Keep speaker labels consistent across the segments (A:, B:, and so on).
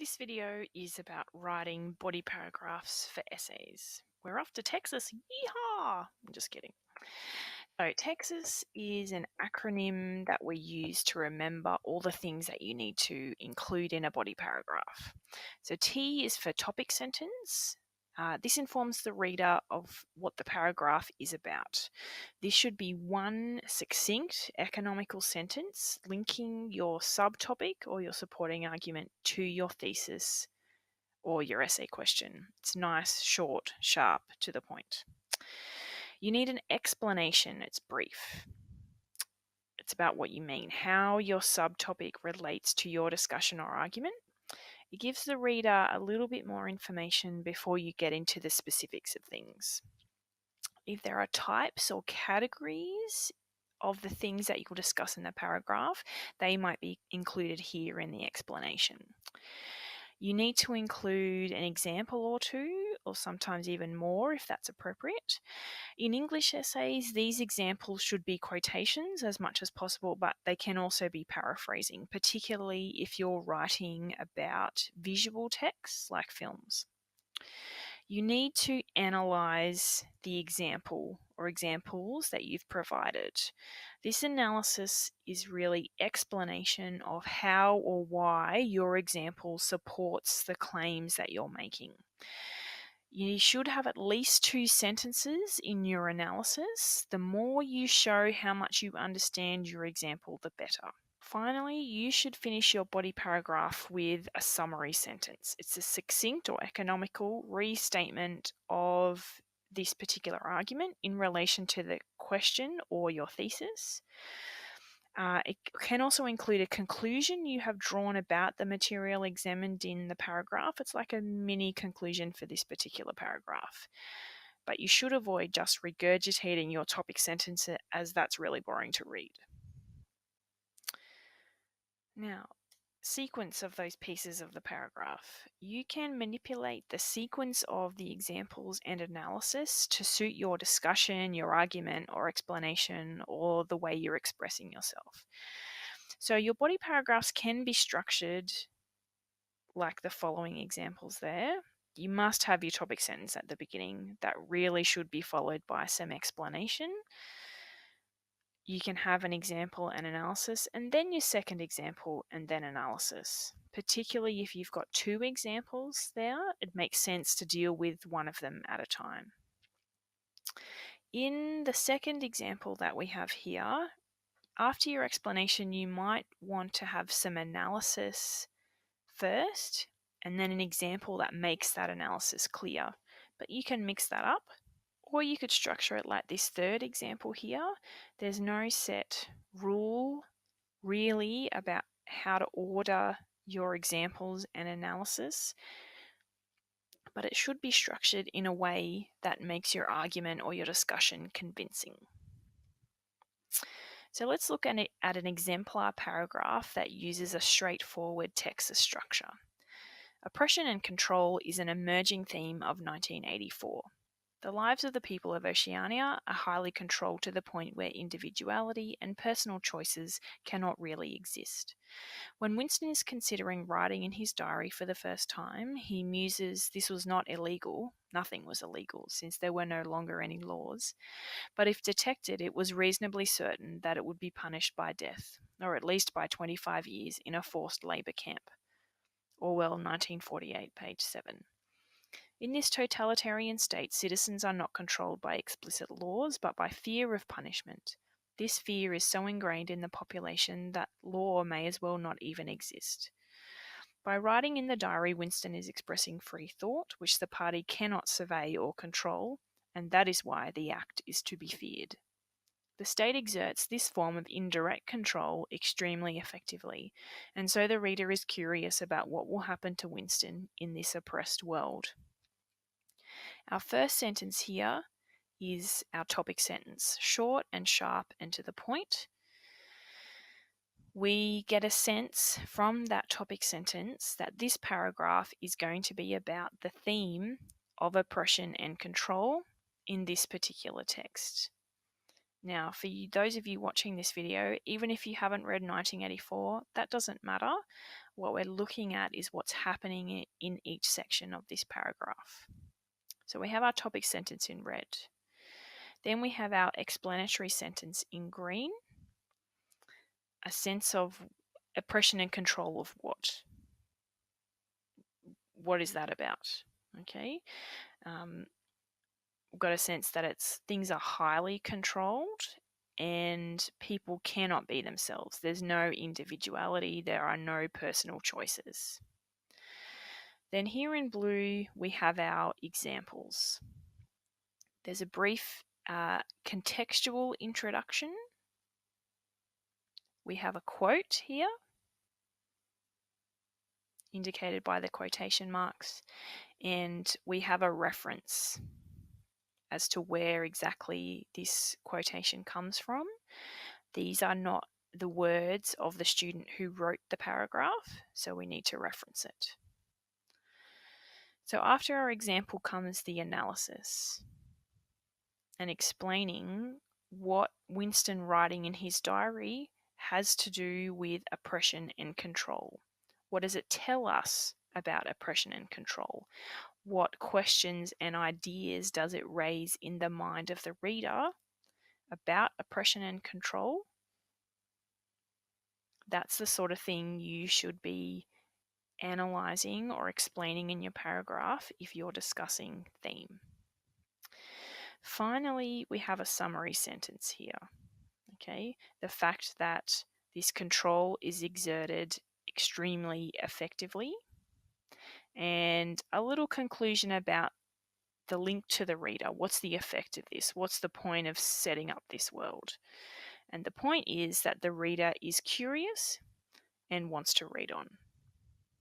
A: This video is about writing body paragraphs for essays. We're off to Texas, yeehaw! I'm just kidding. So Texas is an acronym that we use to remember all the things that you need to include in a body paragraph. So T is for topic sentence. This informs the reader of what the paragraph is about. This should be one succinct, economical sentence linking your subtopic or your supporting argument to your thesis or your essay question. It's nice, short, sharp, to the point. You need an explanation, it's brief. It's about what you mean, how your subtopic relates to your discussion or argument. It gives the reader a little bit more information before you get into the specifics of things. If there are types or categories of the things that you'll discuss in the paragraph, they might be included here in the explanation. You need to include an example or two, or sometimes even more if that's appropriate. In English essays, these examples should be quotations as much as possible, but they can also be paraphrasing, particularly if you're writing about visual texts like films. You need to analyze the example or examples that you've provided. This analysis is really explanation of how or why your example supports the claims that you're making. You should have at least 2 sentences in your analysis. The more you show how much you understand your example, the better. Finally, you should finish your body paragraph with a summary sentence. It's a succinct or economical restatement of this particular argument in relation to the question or your thesis. It can also include a conclusion you have drawn about the material examined in the paragraph. It's like a mini conclusion for this particular paragraph. But you should avoid just regurgitating your topic sentence as that's really boring to read. Now, sequence of those pieces of the paragraph. You can manipulate the sequence of the examples and analysis to suit your discussion, your argument or explanation, or the way you're expressing yourself. So your body paragraphs can be structured like the following examples there. You must have your topic sentence at the beginning. That really should be followed by some explanation. You can have an example and analysis, and then your second example and then analysis. Particularly if you've got 2 examples there, it makes sense to deal with one of them at a time. In the second example that we have here, after your explanation, you might want to have some analysis first, and then an example that makes that analysis clear. But you can mix that up. Or you could structure it like this third example here. There's no set rule really about how to order your examples and analysis, but it should be structured in a way that makes your argument or your discussion convincing. So let's look at an exemplar paragraph that uses a straightforward Texas structure. Oppression and control is an emerging theme of 1984. The lives of the people of Oceania are highly controlled to the point where individuality and personal choices cannot really exist. When Winston is considering writing in his diary for the first time, he muses this was not illegal, nothing was illegal since there were no longer any laws, but if detected it was reasonably certain that it would be punished by death, or at least by 25 years in a forced labour camp. Orwell 1948, page 7. In this totalitarian state, citizens are not controlled by explicit laws, but by fear of punishment. This fear is so ingrained in the population that law may as well not even exist. By writing in the diary, Winston is expressing free thought, which the party cannot survey or control, and that is why the act is to be feared. The state exerts this form of indirect control extremely effectively, and so the reader is curious about what will happen to Winston in this oppressed world. Our first sentence here is our topic sentence, short and sharp and to the point. We get a sense from that topic sentence that this paragraph is going to be about the theme of oppression and control in this particular text. Now, for you, those of you watching this video, even if you haven't read 1984, that doesn't matter. What we're looking at is what's happening in each section of this paragraph. So we have our topic sentence in red. Then we have our explanatory sentence in green. A sense of oppression and control of what? What is that about? Okay. We've got a sense that things are highly controlled and people cannot be themselves. There's no individuality. There are no personal choices. Then here in blue, we have our examples. There's a brief contextual introduction. We have a quote here, indicated by the quotation marks, and we have a reference as to where exactly this quotation comes from. These are not the words of the student who wrote the paragraph, so we need to reference it. So after our example comes the analysis and explaining what Winston writing in his diary has to do with oppression and control. What does it tell us about oppression and control? What questions and ideas does it raise in the mind of the reader about oppression and control? That's the sort of thing you should be analysing or explaining in your paragraph if you're discussing theme. Finally, we have a summary sentence here. Okay, the fact that this control is exerted extremely effectively, and a little conclusion about the link to the reader. What's the effect of this? What's the point of setting up this world? And the point is that the reader is curious and wants to read on.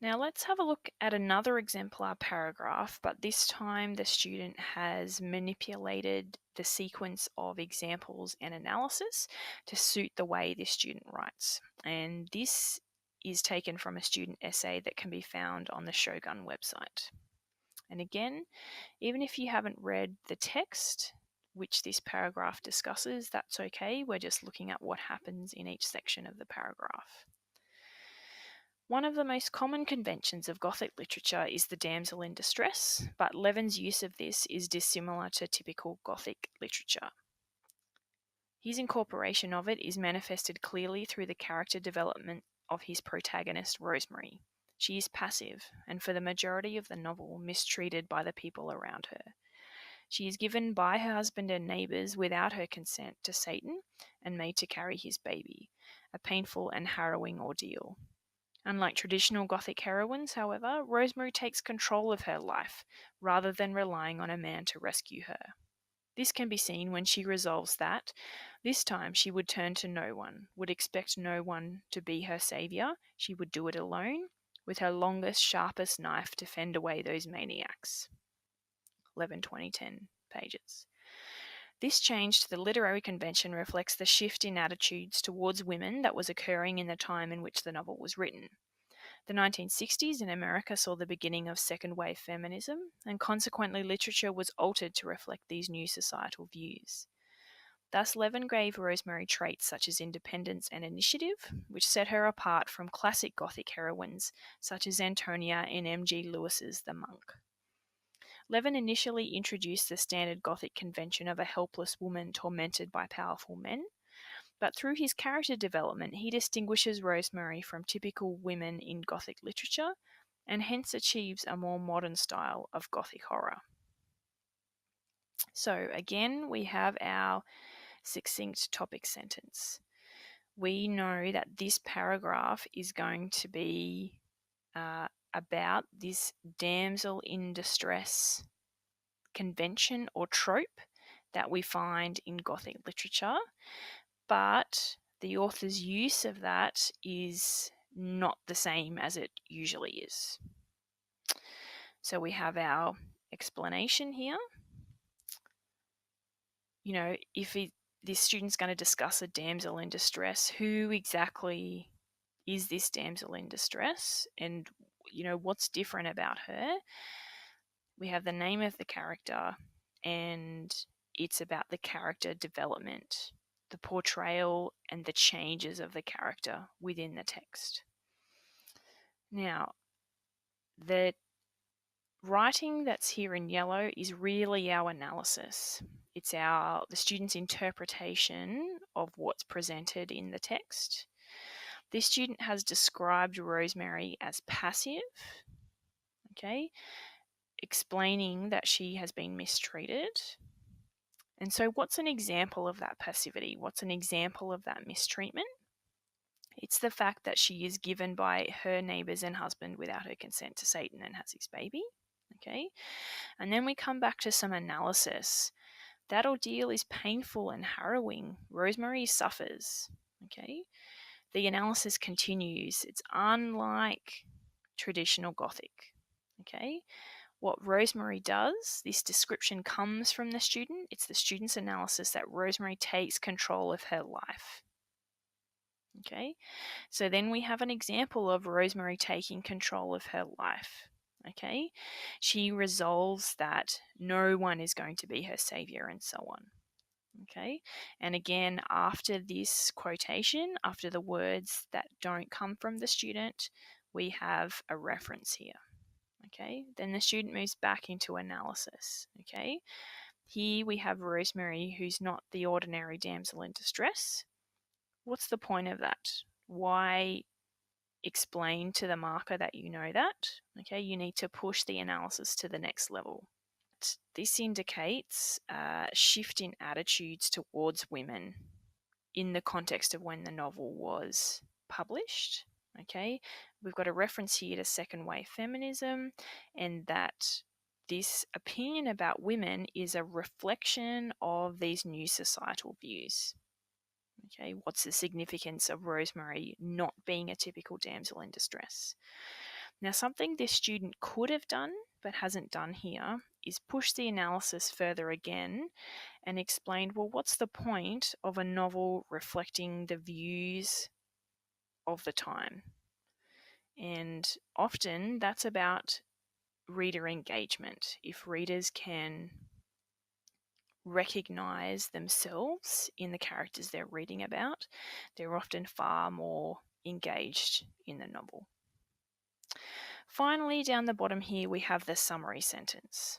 A: Now let's have a look at another exemplar paragraph, but this time the student has manipulated the sequence of examples and analysis to suit the way this student writes. And this is taken from a student essay that can be found on the Shogun website. And again, even if you haven't read the text which this paragraph discusses, that's okay. We're just looking at what happens in each section of the paragraph. One of the most common conventions of Gothic literature is the damsel in distress, but Leven's use of this is dissimilar to typical Gothic literature. His incorporation of it is manifested clearly through the character development of his protagonist, Rosemary. She is passive, and for the majority of the novel, mistreated by the people around her. She is given by her husband and neighbours without her consent to Satan and made to carry his baby, a painful and harrowing ordeal. Unlike traditional Gothic heroines, however, Rosemary takes control of her life rather than relying on a man to rescue her. This can be seen when she resolves that this time she would turn to no one, would expect no one to be her saviour, she would do it alone, with her longest, sharpest knife to fend away those maniacs. 11-20-10 pages. This change to the literary convention reflects the shift in attitudes towards women that was occurring in the time in which the novel was written. The 1960s in America saw the beginning of second-wave feminism, and consequently literature was altered to reflect these new societal views. Thus, Leven gave Rosemary traits such as independence and initiative, which set her apart from classic Gothic heroines such as Antonia in M.G. Lewis's The Monk. Leven initially introduced the standard Gothic convention of a helpless woman tormented by powerful men, but through his character development he distinguishes Rosemary from typical women in Gothic literature and hence achieves a more modern style of Gothic horror. So again, we have our succinct topic sentence. We know that this paragraph is going to be about this damsel in distress convention or trope that we find in Gothic literature, but the author's use of that is not the same as it usually is. So we have our explanation here. You know, if this student's going to discuss a damsel in distress, who exactly is this damsel in distress, and you know what's different about her? We have the name of the character, and it's about the character development the portrayal and the changes of the character within the text. Now, the writing that's here in yellow is really our analysis. It's the student's interpretation of what's presented in the text. This student has described Rosemary as passive, okay, explaining that she has been mistreated. And so what's an example of that passivity? What's an example of that mistreatment? It's the fact that she is given by her neighbours and husband without her consent to Satan and has his baby. Okay, and then we come back to some analysis. That ordeal is painful and harrowing. Rosemary suffers. Okay, the analysis continues. It's unlike traditional Gothic. Okay, what Rosemary does, this description comes from the student. It's the student's analysis that Rosemary takes control of her life. Okay, so then we have an example of Rosemary taking control of her life. Okay, she resolves that no one is going to be her savior and so on. Okay, and again, after this quotation, after the words that don't come from the student, we have a reference here. Okay, then the student moves back into analysis. Okay, here we have Rosemary, who's not the ordinary damsel in distress. What's the point of that? Why explain to the marker that you know that? Okay, you need to push the analysis to the next level. This indicates a shift in attitudes towards women in the context of when the novel was published. Okay, we've got a reference here to second wave feminism, and that this opinion about women is a reflection of these new societal views. Okay, what's the significance of Rosemary not being a typical damsel in distress? Now, something this student could have done but hasn't done here is push the analysis further again and explained, well, what's the point of a novel reflecting the views of the time? And often that's about reader engagement. If readers can recognize themselves in the characters they're reading about, they're often far more engaged in the novel. Finally, down the bottom here, we have the summary sentence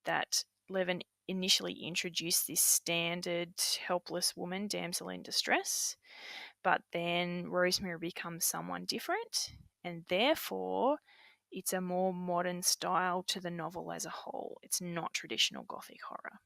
A: that Levin initially introduced this standard helpless woman, damsel in distress, but then Rosemary becomes someone different, and therefore it's a more modern style to the novel as a whole. It's not traditional Gothic horror.